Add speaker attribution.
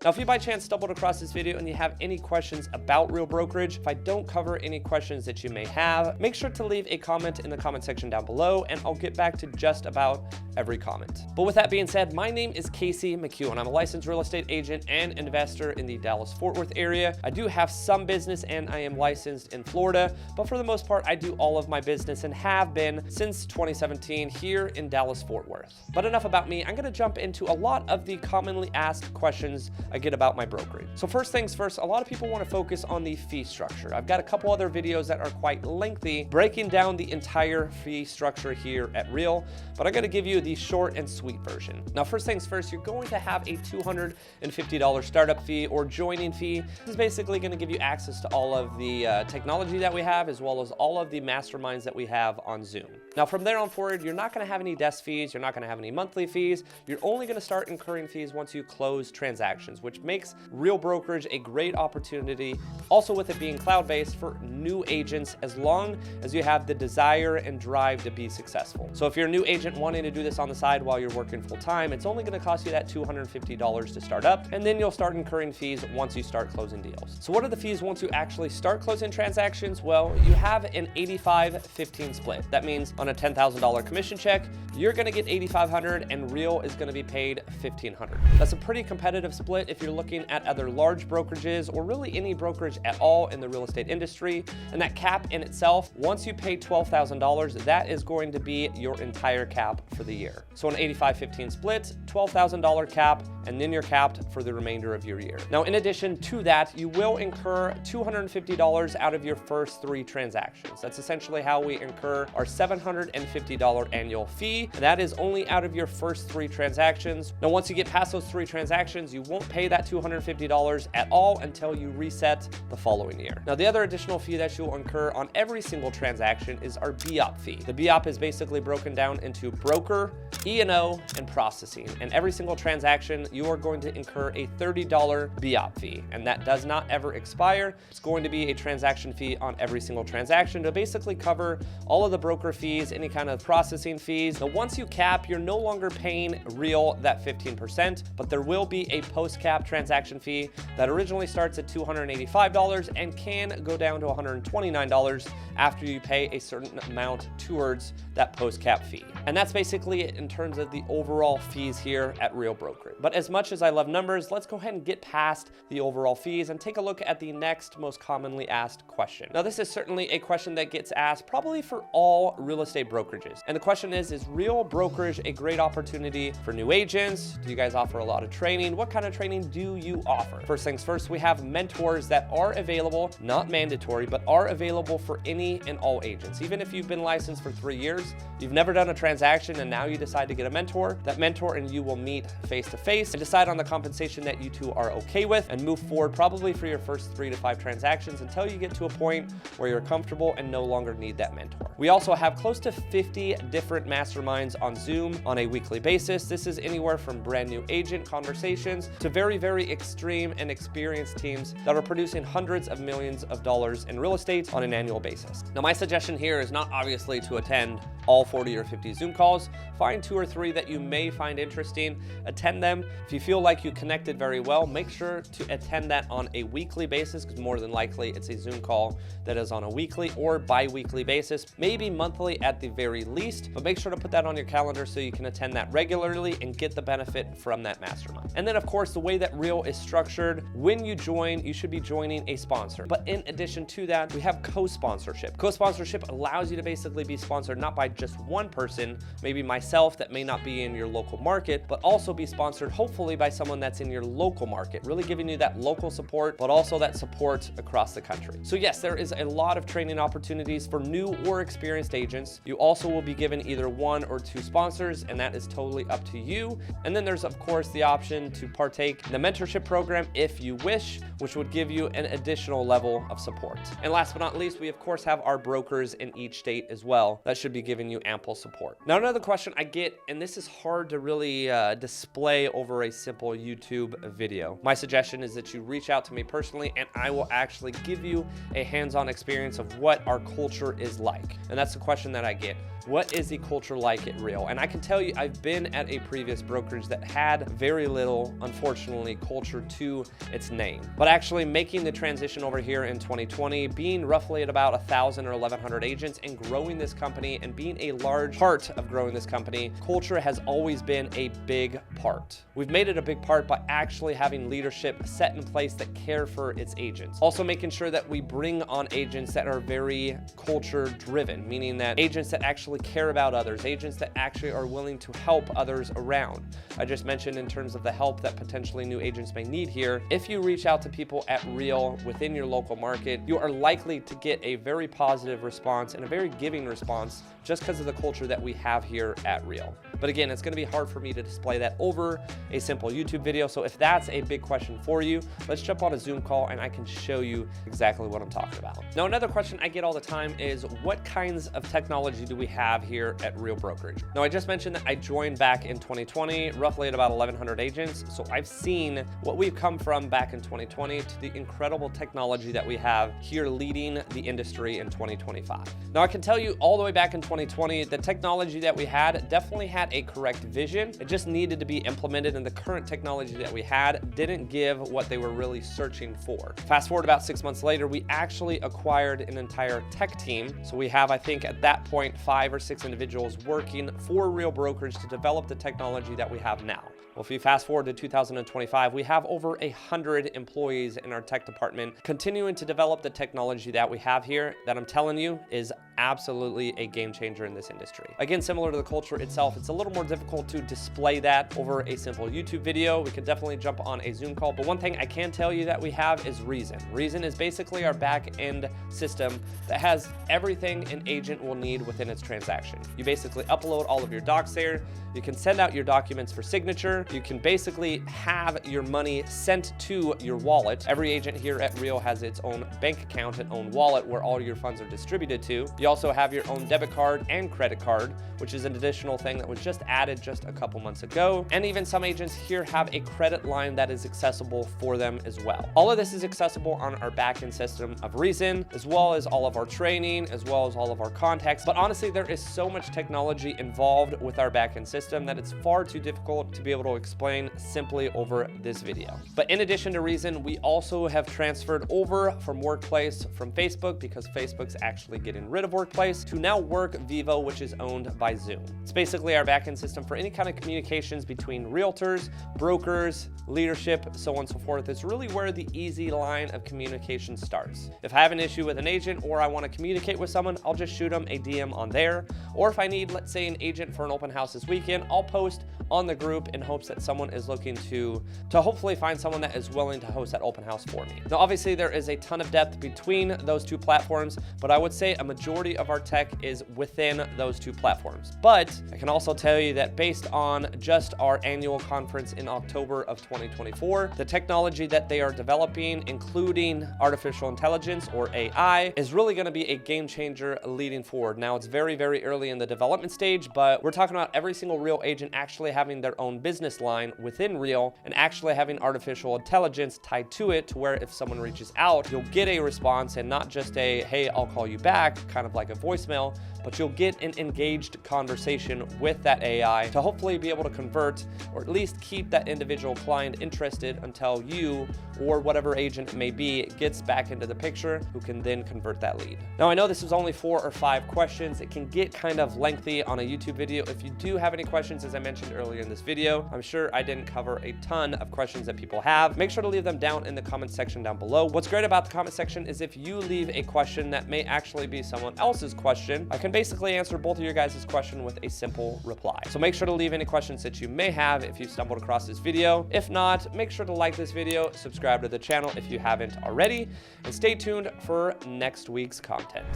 Speaker 1: Now, if you by chance stumbled across this video and you have any questions about Real Brokerage, if I don't cover any questions that you may have, make sure to leave a comment in the comment section down below, and I'll get back to just about every comment. But with that being said, my name is Casey McKeown. I'm a licensed real estate agent and investor in the Dallas-Fort Worth area. I do have some business and I am licensed in Florida, but for the most part, I do all of my business and have been since 2017 here in Dallas-Fort Worth. But enough about me. I'm gonna jump into a lot of the commonly asked questions I get about my brokerage. So first things first, a lot of people want to focus on the fee structure. I've got a couple other videos that are quite lengthy breaking down the entire fee structure here at Real, but I'm going to give you the short and sweet version. Now, first things first, you're going to have a $250 startup fee or joining fee. This is basically going to give you access to all of the technology that we have, as well as all of the masterminds that we have on Zoom. Now, from there on forward, you're not going to have any desk fees. You're not going to have any monthly fees. You're only going to start incurring fees once you close transactions, which makes Real Brokerage a great opportunity. Also, with it being cloud-based for new agents, as long as you have the desire and drive to be successful. So if you're a new agent wanting to do this on the side while you're working full-time, it's only going to cost you that $250 to start up, and then you'll start incurring fees once you start closing deals. So what are the fees once you actually start closing transactions? Well, you have an 85-15 split. That means on a $10,000 commission check, you're going to get $8,500 and Real is going to be paid $1,500. That's a pretty competitive split if you're looking at other large brokerages or really any brokerage at all in the real estate industry. And that cap in itself, once you pay $12,000, that is going to be your entire cap for the year. So an 85-15 split, $12,000 cap, and then you're capped for the remainder of your year. Now, in addition to that, you will incur $250 out of your first 3 transactions. That's essentially how we incur our $750 annual fee. And that is only out of your first 3 transactions. Now, once you get past those 3 transactions, you won't pay that $250 at all until you reset the following year. Now, the other additional fee that you'll incur on every single transaction is our BOP fee. The BOP is basically broken down into broker, E&O, and processing. And every single transaction, you are going to incur a $30 BOP fee, and that does not ever expire. It's going to be a transaction fee on every single transaction to basically cover all of the broker fees, any kind of processing fees. Now, once you cap, you're no longer paying Real that 15%, but there will be a post-cap transaction fee that originally starts at $285 and can go down to $129 after you pay a certain amount towards that post-cap fee. And that's basically it in terms of the overall fees here at Real Brokerage. But as much as I love numbers, let's go ahead and get past the overall fees and take a look at the next most commonly asked question. Now, this is certainly a question that gets asked probably for all real estate brokerages. And the question is Real Brokerage a great opportunity for new agents? Do you guys offer a lot of training? What kind of training do you offer? First things first, we have mentors that are available, not mandatory, but are available for any and all agents. Even if you've been licensed for 3 years, you've never done a transaction, and now you decide to get a mentor, that mentor and you will meet face-to-face and decide on the compensation that you two are okay with and move forward probably for your first 3 to 5 transactions until you get to a point where you're comfortable and no longer need that mentor. We also have close to 50 different masterminds on Zoom on a weekly basis. This is anywhere from brand new agent conversations to very, very extreme and experienced teams that are producing hundreds of millions of dollars in real estate on an annual basis. Now, my suggestion here is not obviously to attend all 40 or 50 Zoom calls. Find 2 or 3 that you may find interesting, attend them. If you feel like you connected very well, make sure to attend that on a weekly basis, because more than likely it's a Zoom call that is on a weekly or bi-weekly basis, maybe monthly at the very least, but make sure to put that on your calendar so you can attend that regularly and get the benefit from that mastermind. And then, of course, the way that Real is structured, when you join, you should be joining a sponsor. But in addition to that, we have co-sponsorship. Co-sponsorship allows you to basically be sponsored not by just one person, maybe myself that may not be in your local market, but also be sponsored hopefully by someone that's in your local market, really giving you that local support, but also that support across the country. So yes, there is a lot of training opportunities for new or experienced agents. You also will be given either 1 or 2 sponsors, and that is totally up to you. And then there's, of course, the option to partake in the mentorship program if you wish, which would give you an additional level of support. And last but not least, we of course have our brokers in each state as well that should be giving giving you ample support. Now, another question I get, and this is hard to really display over a simple YouTube video. My suggestion is that you reach out to me personally, and I will actually give you a hands-on experience of what our culture is like. And that's the question that I get. What is the culture like at Real? And I can tell you, I've been at a previous brokerage that had very little, unfortunately, culture to its name. But actually making the transition over here in 2020, being roughly at about 1,000 or 1,100 agents and growing this company and being a large part of growing this company, culture has always been a big part. We've made it a big part by actually having leadership set in place that care for its agents. Also making sure that we bring on agents that are very culture driven, meaning that agents that actually care about others, agents that actually are willing to help others around. I just mentioned in terms of the help that potentially new agents may need here. If you reach out to people at Real within your local market, you are likely to get a very positive response and a very giving response just because of the culture that we have here at Real. But again, it's gonna be hard for me to display that over a simple YouTube video. So if that's a big question for you, let's jump on a Zoom call and I can show you exactly what I'm talking about. Now, another question I get all the time is what kinds of technology do we have here at Real Brokerage? Now, I just mentioned that I joined back in 2020, roughly at about 1,100 agents. So I've seen what we've come from back in 2020 to the incredible technology that we have here leading the industry in 2025. Now, I can tell you all the way back in 2020, the technology that we had definitely had a correct vision. It just needed to be implemented, and the current technology that we had didn't give what they were really searching for. Fast forward about 6 months later, we actually acquired an entire tech team. So we have, I think at that point, 5 or 6 individuals working for Real Brokerage to develop the technology that we have now. Well, if you fast forward to 2025, we have over 100 employees in our tech department continuing to develop the technology that we have here that I'm telling you is absolutely a game changer in this industry. Again, similar to the culture itself, it's a little more difficult to display that over a simple YouTube video. We could definitely jump on a Zoom call, but one thing I can tell you that we have is Reason. Reason is basically our back-end system that has everything an agent will need within its transaction. You basically upload all of your docs there. You can send out your documents for signature. You can basically have your money sent to your wallet. Every agent here at Real has its own bank account and own wallet where all your funds are distributed to. You also have your own debit card and credit card, which is an additional thing that was just added just a couple months ago. And even some agents here have a credit line that is accessible for them as well. All of this is accessible on our back-end system of Reason, as well as all of our training, as well as all of our contacts. But honestly, there is so much technology involved with our back-end system that it's far too difficult to be able to explain simply over this video. But in addition to Reason, we also have transferred over from Workplace from Facebook, because Facebook's actually getting rid of Workplace, to now WorkVivo, which is owned by Zoom. It's basically our backend system for any kind of communications between realtors, brokers, leadership, so on and so forth. It's really where the easy line of communication starts. If I have an issue with an agent or I want to communicate with someone, I'll just shoot them a DM on there. Or if I need, let's say, an agent for an open house this weekend, I'll post on the group in hopes that someone is looking to hopefully find someone that is willing to host that open house for me. Now, obviously, there is a ton of depth between those two platforms, but I would say a majority of our tech is within those two platforms. But I can also tell you that based on just our annual conference in October of 2024, the technology that they are developing, including artificial intelligence or AI, is really going to be a game changer leading forward. Now, it's very, very early in the development stage, but we're talking about every single Real agent actually having their own business line within Real and actually having artificial intelligence tied to it, to where if someone reaches out, you'll get a response and not just a, hey, I'll call you back, kind of like a voicemail, but you'll get an engaged conversation with that AI to hopefully be able to convert, or at least keep that individual client interested until you or whatever agent it may be gets back into the picture, who can then convert that lead. Now, I know this is only 4 or 5 questions. It can get kind of lengthy on a YouTube video. If you do have any questions, as I mentioned earlier in this video, I'm sure I didn't cover a ton of questions that people have. Make sure to leave them down in the comment section down below. What's great about the comment section is if you leave a question that may actually be someone else's question, I can basically answer both of your guys' question with a simple reply. So make sure to leave any questions that you may have if you stumbled across this video. If not, make sure to like this video, subscribe to the channel if you haven't already, and stay tuned for next week's content.